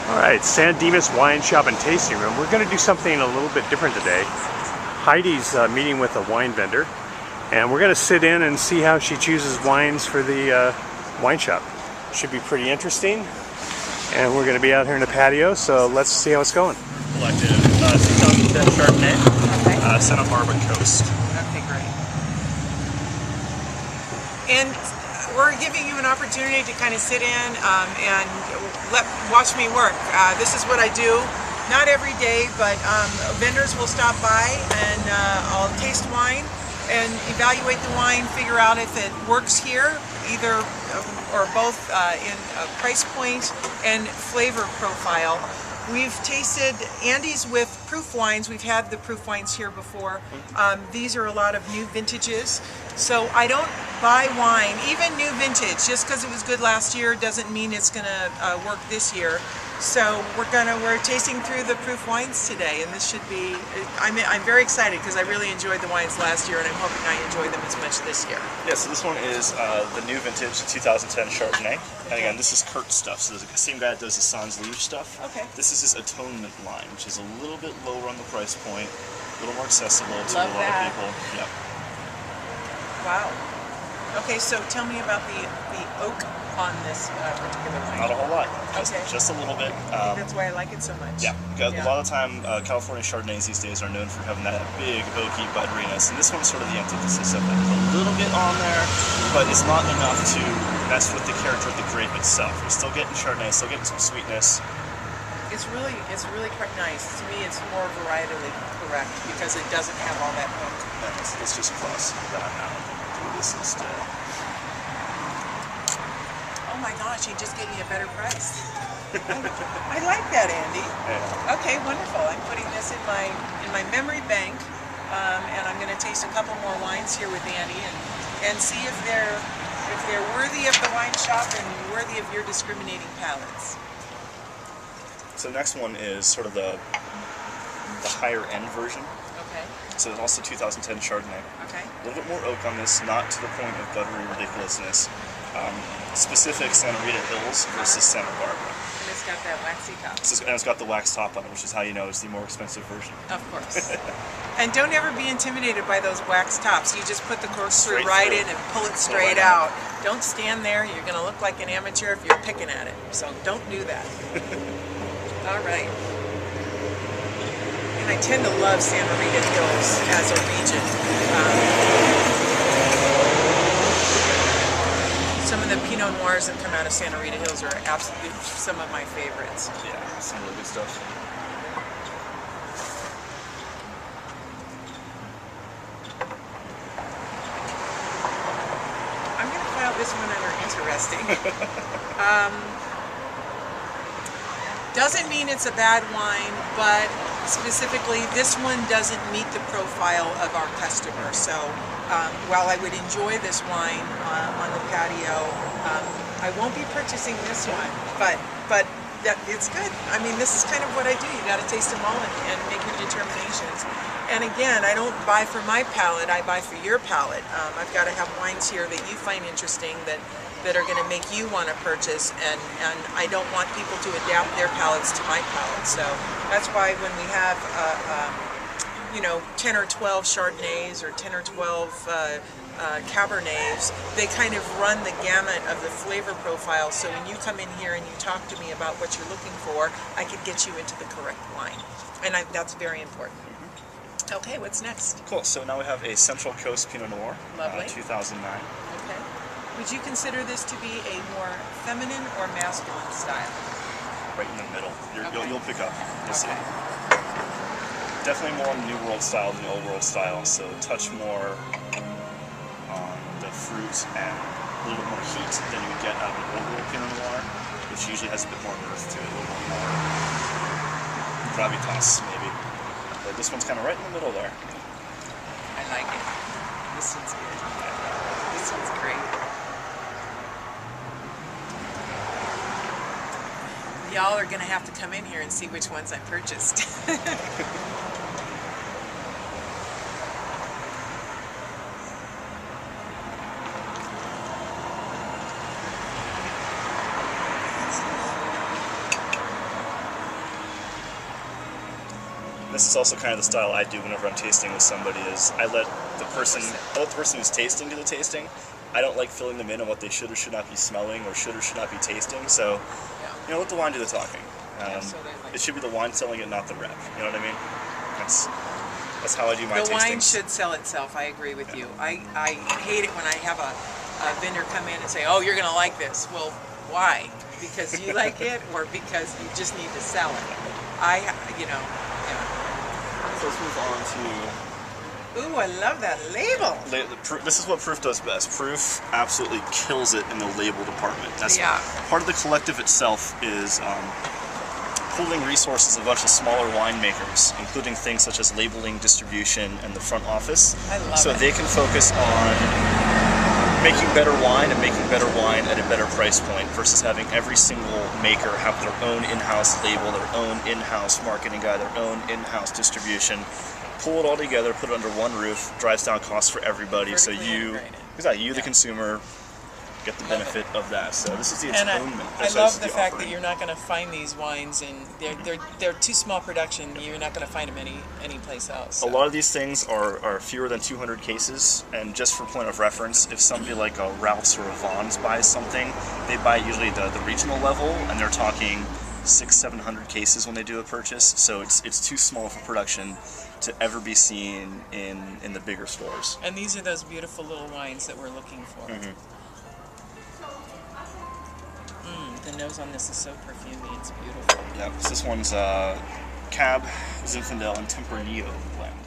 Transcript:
Alright, San Dimas Wine Shop and Tasting Room. We're going to do something a little bit different today. Heidi's meeting with a wine vendor, and we're going to sit in and see how she chooses wines for the wine shop. Should be pretty interesting, and we're going to be out here in the patio, so let's see how it's going. Collective 2010 Chardonnay, Okay. Santa Barbara Coast. Okay, great. And we're giving you an opportunity to kind of sit in and watch me work. This is what I do. Not every day, but vendors will stop by and I'll taste wine and evaluate the wine, figure out if it works here, either or both in price point and flavor profile. We've tasted Andy's with proof wines. We've had the proof wines here before. These are a lot of new vintages. So I don't buy wine, even new vintage, just because it was good last year doesn't mean it's gonna work this year. So we're tasting through the proof wines today, and this should be, I'm very excited because I really enjoyed the wines last year and I'm hoping I enjoy them as much this year. Yeah, so this one is the new vintage 2010 Chardonnay. And again, this is Kurt stuff, so the same guy that does the Sans Livre stuff. Okay. This is his Atonement line, which is a little bit lower on the price point, a little more accessible to Love a lot that. of people. Yep. Wow. Okay, so tell me about the oak on this particular wine. Not a whole lot, Okay. just a little bit. That's why I like it so much. Yeah, a lot of the time California Chardonnays these days are known for having that big oaky butteriness, and this one's sort of the antithesis of that. A little bit on there, but it's not enough to mess with the character of the grape itself. You're still getting Chardonnay, still getting some sweetness. It's really quite nice. To me, it's more varietally correct because it doesn't have all that oak. Let's just cross that out. Do this instead. Oh my gosh, you just gave me a better price. I like that, Andy. Yeah. Okay, wonderful. I'm putting this in my memory bank, and I'm going to taste a couple more wines here with Andy and see if they're worthy of the wine shop and worthy of your discriminating palates. So the next one is sort of the higher end version. Okay. So it's also 2010 Chardonnay. Okay. A little bit more oak on this, not to the point of buttery ridiculousness. Specific Santa Rita Hills versus Santa Barbara. And it's got that waxy top. And it's got the wax top on it, which is how you know it's the more expensive version. Of course. And don't ever be intimidated by those wax tops. You just put the corkscrew Straight right through. in and pull it straight out. Don't stand there. You're going to look like an amateur if you're picking at it. So don't do that. All right. And I tend to love Santa Rita Hills as a region. Some of the Pinot Noirs that come out of Santa Rita Hills are absolutely some of my favorites. Yeah, some really good stuff. I'm going to file this one under interesting. Doesn't mean it's a bad wine, but specifically this one doesn't meet the profile of our customer. So while I would enjoy this wine on the patio, I won't be purchasing this one, but it's good. I mean, this is kind of what I do. You got to taste them all and make your determinations. And again, I don't buy for my palate, I buy for your palate. I've got to have wines here that you find interesting that are going to make you want to purchase, and I don't want people to adapt their palates to my palate. So that's why when we have 10 or 12 Chardonnays or 10 or 12 Cabernets, they kind of run the gamut of the flavor profile. So when you come in here and you talk to me about what you're looking for, I could get you into the correct wine, and that's very important. Okay, what's next? Cool, so now we have a Central Coast Pinot Noir, Lovely. 2009. Okay. Would you consider this to be a more feminine or masculine style? Right in the middle. Okay. You'll pick up, you'll see. Okay. Definitely more on the New World style than the Old World style, so a touch more on the fruit and a little bit more heat than you would get out of an Old World Pinot Noir, which usually has a bit more earth to it, a little bit more gravitas, maybe. But this one's kind of right in the middle there. I like it. This one's good. This one's great. Y'all are going to have to come in here and see which ones I purchased. this is also kind of the style I do whenever I'm tasting with somebody. Is I let the person who's tasting do the tasting. I don't like filling them in on what they should or should not be smelling or should not be tasting. So, you know, let the wine do the talking. It should be the wine selling it, not the rep. You know what I mean? That's how I do my tastings. The wine should sell itself. I agree with you. I hate it when I have a vendor come in and say, "Oh, you're going to like this." Well, why? Because you like it, or because you just need to sell it? So let's move on to. Ooh, I love that label. This is what Proof does best. Proof absolutely kills it in the label department. That's part of the collective itself is pooling resources of a bunch of smaller winemakers, including things such as labeling, distribution, and the front office. I love so it. They can focus on making better wine and making better wine at a better price point versus having every single maker have their own in-house label, their own in-house marketing guy, their own in-house distribution. Pull it all together, put it under one roof, drives down costs for everybody. So you, the consumer, get the benefit of that. So this is the atonement. I love the fact that you're not going to find these wines, and they're too small production. You're not going to find them any place else. So. A lot of these things are fewer than 200 cases, and just for point of reference, if somebody like a Ralph's or a Vaughn's buys something, they buy usually the regional level, and they're talking 600-700 cases when they do a purchase. So it's too small for production to ever be seen in the bigger stores. And these are those beautiful little wines that we're looking for. The nose on this is so perfumey, it's beautiful. Yeah, so this one's Cab, Zinfandel, and Tempranillo blend.